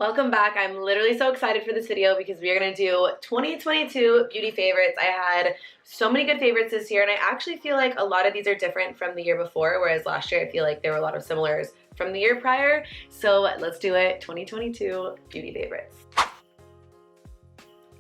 Welcome back. I'm literally so excited for this video because we are going to do 2022 beauty favorites. I had so many good favorites this year, and I actually feel like a lot of these are different from the year before, whereas last year I feel like there were a lot of similars from the year prior. So let's do it. 2022 beauty favorites.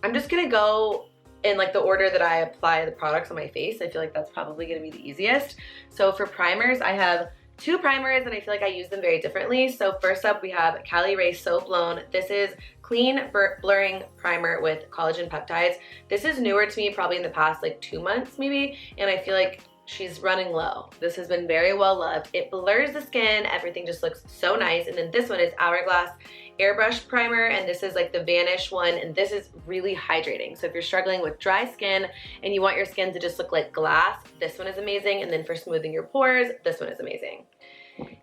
I'm just going to go in like the order that I apply the products on my face. I feel like that's probably going to be the easiest. So for primers, I have two primers and I feel like I use them very differently. So first up we have Cali Ray So Blown. This is clean blurring primer with collagen peptides. This is newer to me probably in the past like 2 months maybe, and I feel like she's running low. This has been very well loved. It blurs the skin, everything just looks so nice. And then this one is Hourglass Airbrush Primer, and this is like the Vanish one, and this is really hydrating. So if you're struggling with dry skin and you want your skin to just look like glass, this one is amazing. And then for smoothing your pores, this one is amazing.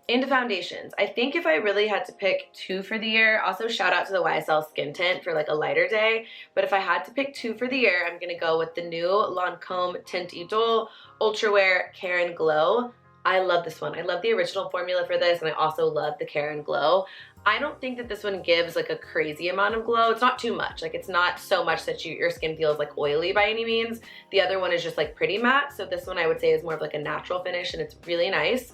Into foundations, I think if I really had to pick two for the year, also shout out to the YSL Skin Tint for like a lighter day, but if I had to pick two for the year, I'm gonna go with the new Lancome Tint Idole Ultra Wear Care and Glow. I love this one. I love the original formula for this, and I also love the Care and Glow. I don't think that this one gives like a crazy amount of glow. It's not too much. Like it's not so much that your skin feels like oily by any means. The other one is just like pretty matte. So this one I would say is more of like a natural finish, and it's really nice.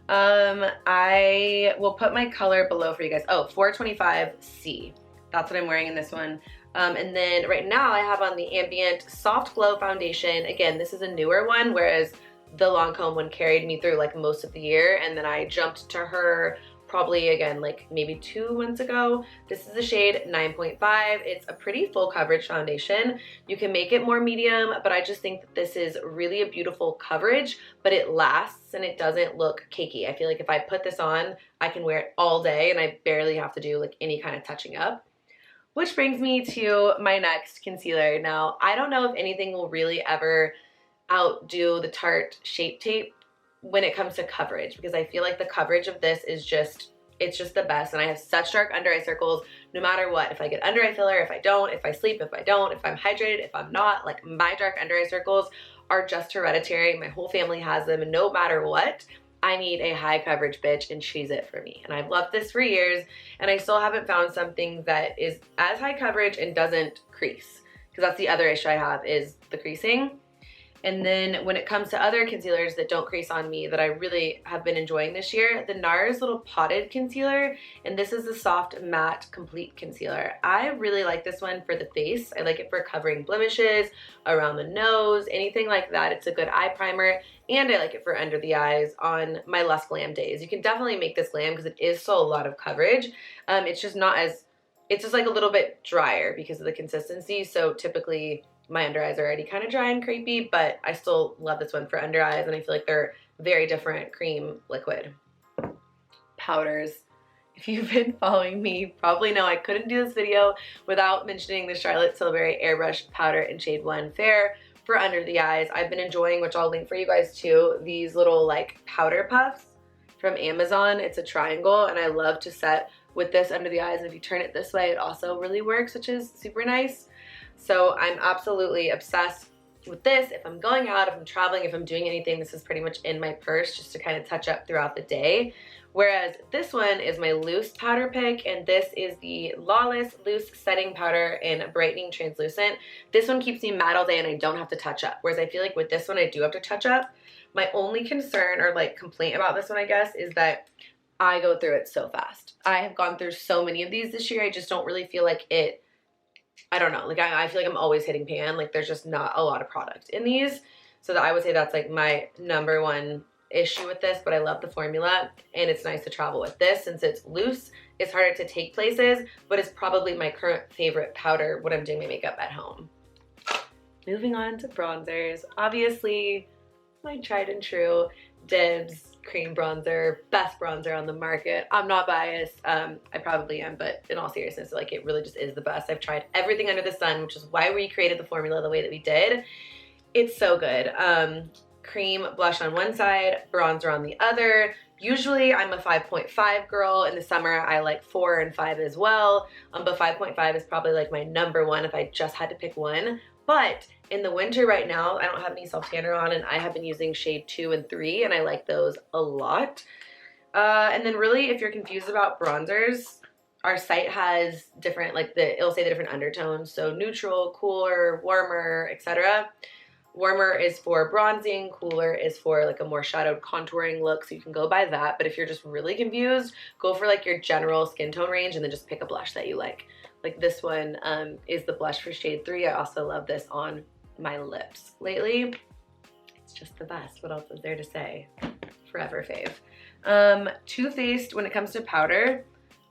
I will put my color below for you guys. Oh, 425C. That's what I'm wearing in this one. And then right now I have on the Ambient Soft Glow Foundation. Again, this is a newer one, whereas the Lancome one carried me through like most of the year. And then I jumped to her probably again like maybe 2 months ago. This is the shade 9.5. It's a pretty full coverage foundation. You can make it more medium, but I just think that this is really a beautiful coverage, but it lasts and it doesn't look cakey. I feel like if I put this on, I can wear it all day and I barely have to do like any kind of touching up. Which brings me to my next concealer. Now, I don't know if anything will really ever outdo the Tarte Shape Tape when it comes to coverage, because I feel like the coverage of this is just, it's just the best. And I have such dark under eye circles no matter what. If I get under eye filler, if I don't, if I sleep, if I don't, if I'm hydrated, if I'm not, like my dark under eye circles are just hereditary. My whole family has them, and no matter what, I need a high coverage bitch, and she's it for me. And I've loved this for years, and I still haven't found something that is as high coverage and doesn't crease, because that's the other issue I have, is the creasing. And then when it comes to other concealers that don't crease on me that I really have been enjoying this year, the NARS Little Potted Concealer, and this is the Soft Matte Complete Concealer. I really like this one for the face. I like it for covering blemishes, around the nose, anything like that. It's a good eye primer, and I like it for under the eyes on my less glam days. You can definitely make this glam because it is still a lot of coverage. It's just not as, it's just like a little bit drier because of the consistency. So typically my under eyes are already kind of dry and crepey, but I still love this one for under eyes, and I feel like they're very different cream liquid. Powders. If you've been following me, probably know I couldn't do this video without mentioning the Charlotte Tilbury Airbrush Powder in shade 1 Fair for under the eyes. I've been enjoying, which I'll link for you guys too, these little like powder puffs from Amazon. It's a triangle, and I love to set with this under the eyes, and if you turn it this way, it also really works, which is super nice. So I'm absolutely obsessed with this. If I'm going out, if I'm traveling, if I'm doing anything, this is pretty much in my purse just to kind of touch up throughout the day. Whereas this one is my loose powder pick, and this is the Lawless Loose Setting Powder in Brightening Translucent. This one keeps me matte all day and I don't have to touch up. Whereas I feel like with this one, I do have to touch up. My only concern or like complaint about this one, I guess, is that I go through it so fast. I have gone through so many of these this year. I just don't really feel like it, I don't know, like I feel like I'm always hitting pan. Like there's just not a lot of product in these. So that I would say that's like my #1 issue with this, but I love the formula, and it's nice to travel with this since it's loose. It's harder to take places, but it's probably my current favorite powder when I'm doing my makeup at home. Moving on to bronzers. Obviously, my tried and true DIBS cream bronzer, best bronzer on the market. I'm not biased. I probably am, but in all seriousness, like it really just is the best. I've tried everything under the sun, which is why we created the formula the way that we did. It's so good. Cream blush on one side, bronzer on the other. Usually I'm a 5.5 girl. In the summer I like 4 and 5 as well, but 5.5 is probably like my #1 if I just had to pick one. But in the winter right now, I don't have any self tanner on, and I have been using shade 2 and 3, and I like those a lot. And then really, if you're confused about bronzers, our site has different, like it'll say the different undertones. So neutral, cooler, warmer, etc. Warmer is for bronzing, cooler is for like a more shadowed contouring look, so you can go by that. But if you're just really confused, go for like your general skin tone range and then just pick a blush that you like. Like this one is the blush for shade 3. I also love this on my lips lately. It's just the best. What else is there to say? Forever fave. Too Faced, when it comes to powder,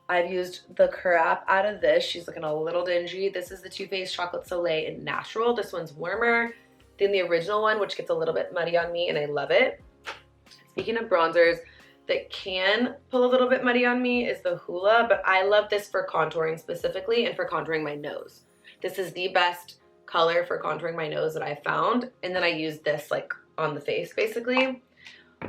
I've used the crap out of this. She's looking a little dingy. This is the Too Faced Chocolate Soleil in Natural. This one's warmer than the original one, which gets a little bit muddy on me, and I love it. Speaking of bronzers that can pull a little bit muddy on me is the Hoola, but I love this for contouring specifically and for contouring my nose. This is the best color for contouring my nose that I found, and then I use this like on the face basically.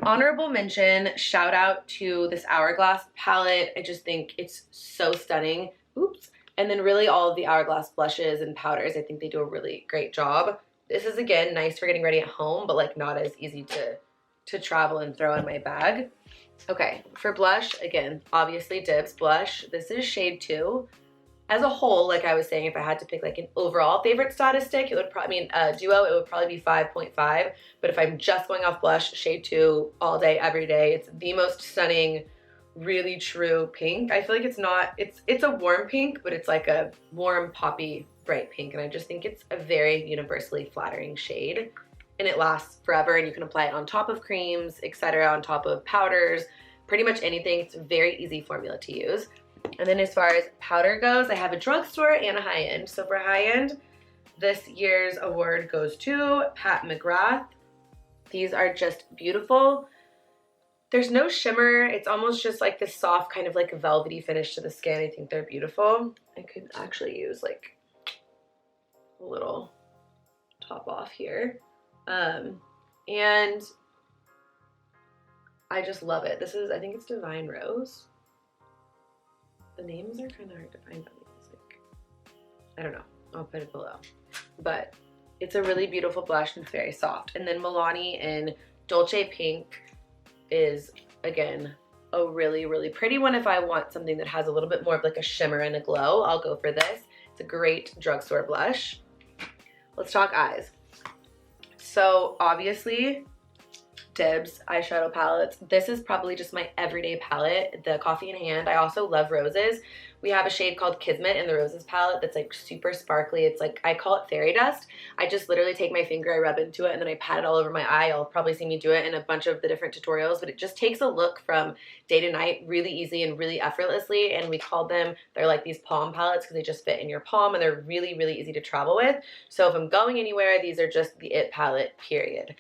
Honorable mention, shout out to this Hourglass palette. I just think it's so stunning. Oops. And then really all of the Hourglass blushes and powders, I think they do a really great job. This is, again, nice for getting ready at home, but like not as easy to travel and throw in my bag. Okay, for blush, again, obviously DIBS blush. This is shade 2. As a whole, like I was saying, if I had to pick like an overall favorite statistic, it would probably, duo, it would probably be 5.5. But if I'm just going off blush, shade 2 all day, every day, it's the most stunning, really true pink. I feel like it's not, it's a warm pink, but it's like a warm, poppy, bright pink. And I just think it's a very universally flattering shade. And it lasts forever, and you can apply it on top of creams, etc., on top of powders, pretty much anything. It's a very easy formula to use. And then as far as powder goes, I have a drugstore and a high-end. So for high-end, this year's award goes to Pat McGrath. These are just beautiful. There's no shimmer. It's almost just like this soft kind of like velvety finish to the skin. I think they're beautiful. I could actually use like a little top off here. And I just love it. This is, I think it's Divine Rose. The names are kind of hard to find on these. Like, I don't know. I'll put it below. But it's a really beautiful blush and it's very soft. And then Milani in Dolce Pink is, again, a really, really pretty one. If I want something that has a little bit more of like a shimmer and a glow, I'll go for this. It's a great drugstore blush. Let's talk eyes. So obviously, DIBS eyeshadow palettes. This is probably just my everyday palette, the Coffee in Hand. I also love roses. We have a shade called Kismet in the Roses palette that's like super sparkly. It's like, I call it fairy dust. I just literally take my finger, I rub into it, and then I pat it all over my eye. You'll probably see me do it in a bunch of the different tutorials, but it just takes a look from day to night really easy and really effortlessly. And we call them, they're like these palm palettes because they just fit in your palm and they're really, really easy to travel with. So if I'm going anywhere, these are just the it palette, period.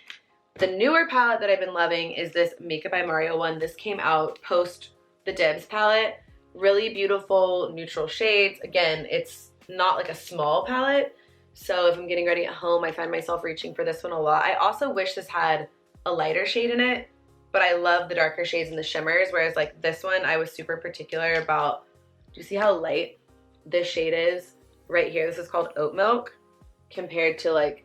The newer palette that I've been loving is this Makeup by Mario one. This came out post the DIBS palette. Really beautiful neutral shades. Again, it's not like a small palette, so if I'm getting ready at home, I find myself reaching for this one a lot. I also wish this had a lighter shade in it, but I love the darker shades and the shimmers, whereas like this one, I was super particular about, do you see how light this shade is right here? This is called Oat Milk compared to like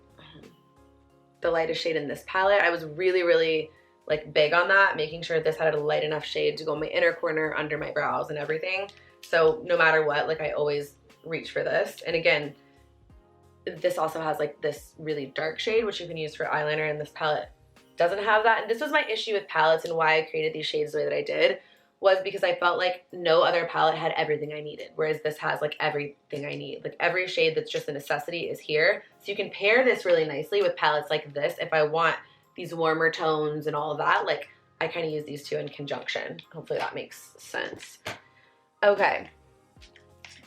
the lightest shade in this palette. I was really, really like big on that, making sure this had a light enough shade to go in my inner corner, under my brows and everything. So no matter what, like I always reach for this. And again, this also has like this really dark shade, which you can use for eyeliner, and this palette doesn't have that. And this was my issue with palettes and why I created these shades the way that I did, was because I felt like no other palette had everything I needed, whereas this has like everything I need. Like every shade that's just a necessity is here. So you can pair this really nicely with palettes like this if I want these warmer tones and all of that. Like I kind of use these two in conjunction. Hopefully that makes sense. Okay,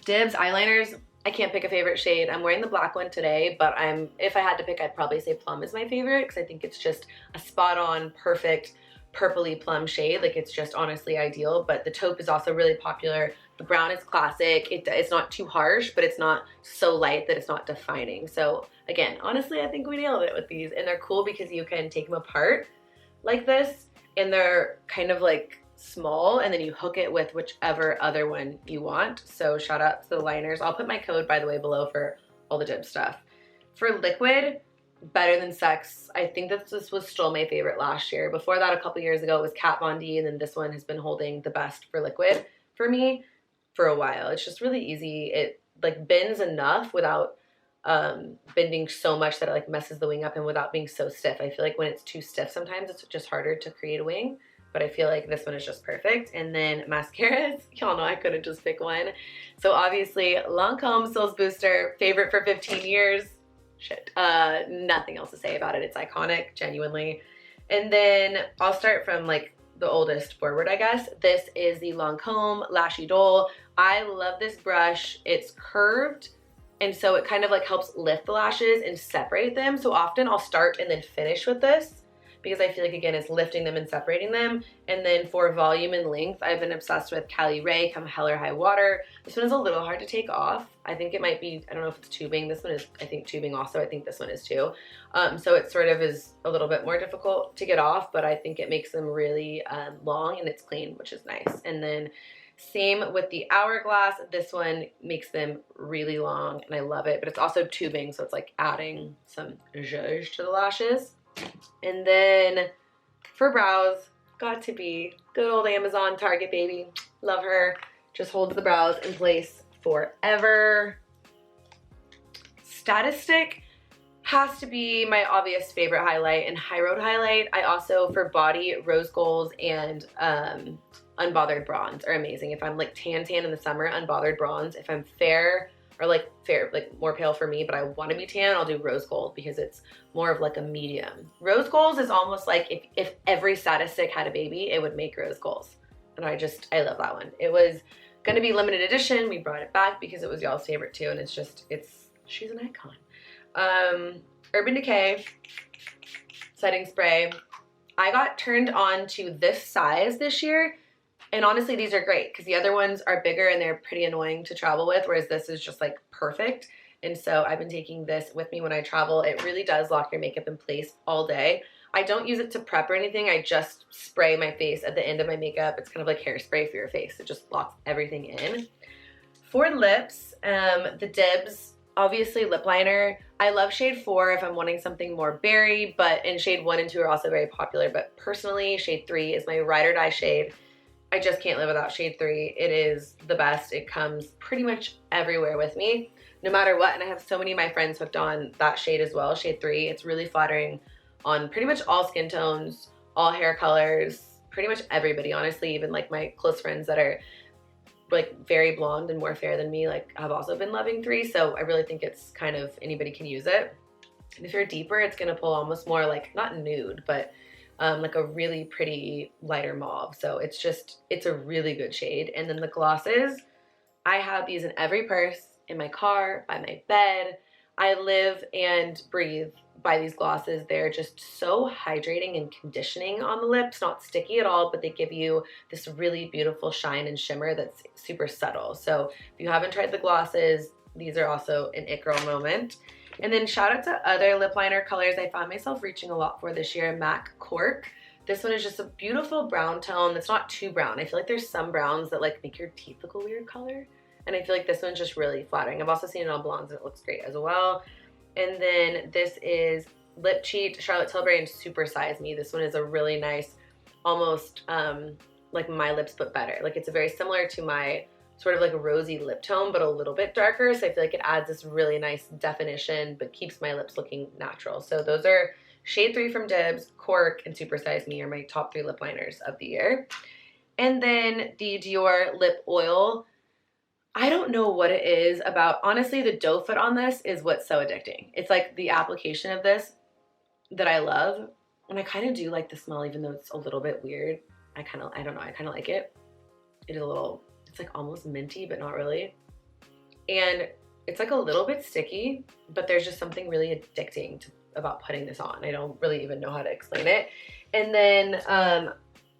DIBS eyeliners. I can't pick a favorite shade. I'm wearing the black one today, but if I had to pick, I'd probably say Plum is my favorite because I think it's just a spot on, perfect, purpley plum shade. Like it's just honestly ideal. But the taupe is also really popular. The brown is classic. It's not too harsh, but it's not so light that it's not defining. So again, honestly, I think we nailed it with these. And they're cool because you can take them apart like this, and they're kind of like small, and then you hook it with whichever other one you want. So shout out to the liners. I'll put my code, by the way, below for all the DIBS stuff. For liquid, Better Than Sex. I think that this was still my favorite last year. Before that, a couple years ago, it was Kat Von D, and then this one has been holding the best for liquid for me. for a while. It's just really easy. It like bends enough without bending so much that it like messes the wing up, and without being so stiff. I feel like when it's too stiff sometimes it's just harder to create a wing, but I feel like this one is just perfect. And then mascaras, y'all know I couldn't just pick one. So obviously Lancome Soul's Booster, favorite for 15 years. Shit, nothing else to say about it. It's iconic, genuinely. And then I'll start from like the oldest forward, I guess. This is the Lancome Lash Idole. I love this brush. It's curved, and so it kind of like helps lift the lashes and separate them. So often I'll start and then finish with this because I feel like, again, it's lifting them and separating them. And then for volume and length, I've been obsessed with Cali Ray Come Hell or High Water. This one is a little hard to take off. I think it might be, I don't know if it's tubing. This one is, I think, tubing also. I think this one is too. So it sort of is a little bit more difficult to get off, but I think it makes them really long, and it's clean, which is nice. And then same with the Hourglass. This one makes them really long, and I love it, but it's also tubing, so it's like adding some zhuzh to the lashes. And then for brows, got to be good old Amazon Target baby. Love her. Just holds the brows in place forever. Statistic has to be my obvious favorite highlight, and High Road highlight. I also, for body, rose golds and unbothered bronze are amazing. If I'm like tan in the summer, unbothered bronze. If I'm fair, or like fair, like more pale for me, but I want to be tan, I'll do rose gold because it's more of like a medium. Rose gold is almost like if every Statistic had a baby, it would make rose gold. And I love that one. It was going to be limited edition. We brought it back because it was y'all's favorite too, and she's an icon. Urban Decay setting spray. I got turned on to this size this year, and honestly these are great because the other ones are bigger and they're pretty annoying to travel with, whereas this is just like perfect. And so I've been taking this with me when I travel. It really does lock your makeup in place all day. I don't use it to prep or anything. I just spray my face at the end of my makeup. It's kind of like hairspray for your face. It just locks everything in. For lips, the DIBS, obviously lip liner. I love shade 4 if I'm wanting something more berry, and shade 1 and 2 are also very popular, but personally shade 3 is my ride or die shade. I just can't live without shade 3. It is the best. It comes pretty much everywhere with me, no matter what, and I have so many of my friends hooked on that shade as well, shade 3. It's really flattering on pretty much all skin tones, all hair colors, pretty much everybody, honestly. Even like my close friends that are like very blonde and more fair than me, like have also been loving 3. So I really think it's kind of, anybody can use it. And if you're deeper, it's gonna pull almost more like, not nude, but like a really pretty lighter mauve. So it's a really good shade. And then the glosses, I have these in every purse, in my car, by my bed. I live and breathe by these glosses. They're just so hydrating and conditioning on the lips, not sticky at all, but they give you this really beautiful shine and shimmer that's super subtle. So if you haven't tried the glosses, these are also an it girl moment. And then shout out to other lip liner colors I found myself reaching a lot for this year. MAC Cork. This one is just a beautiful brown tone that's not too brown. I feel like there's some browns that like make your teeth look a weird color, and I feel like this one's just really flattering. I've also seen it on blondes and it looks great as well. And then this is Lip Cheat Charlotte Tilbury and Super Size Me. This one is a really nice, almost like my lips but better. Like it's very similar to my sort of like a rosy lip tone, but a little bit darker. So I feel like it adds this really nice definition, but keeps my lips looking natural. So those are shade 3 from DIBS, Cork, and Super Size Me are my top 3 lip liners of the year. And then the Dior Lip Oil. I don't know what it is about, honestly, the doe foot on this is what's so addicting. It's like the application of this that I love. And I kind of do like the smell, even though it's a little bit weird. I don't know, I kind of like it. It is a little, it's like almost minty, but not really. And it's like a little bit sticky, but there's just something really addicting about putting this on. I don't really even know how to explain it. And then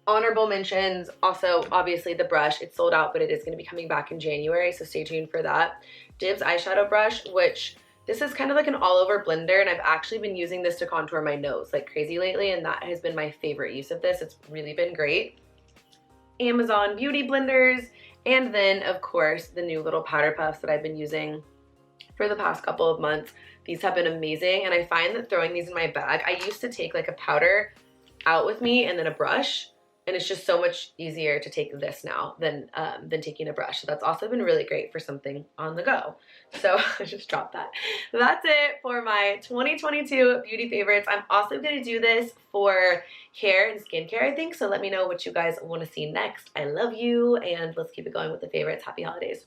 honorable mentions, also obviously the brush. It's sold out, but it is going to be coming back in January, so stay tuned for that. DIBS eyeshadow brush, which this is kind of like an all-over blender, and I've actually been using this to contour my nose like crazy lately, and that has been my favorite use of this. It's really been great. Amazon beauty blenders, and then of course the new little powder puffs that I've been using for the past couple of months. These have been amazing, and I find that throwing these in my bag, I used to take like a powder out with me and then a brush, And it's just so much easier to take this now than taking a brush. So that's also been really great for something on the go. So I just dropped that. That's it for my 2022 beauty favorites. I'm also going to do this for hair and skincare, I think. So let me know what you guys want to see next. I love you, and let's keep it going with the favorites. Happy holidays.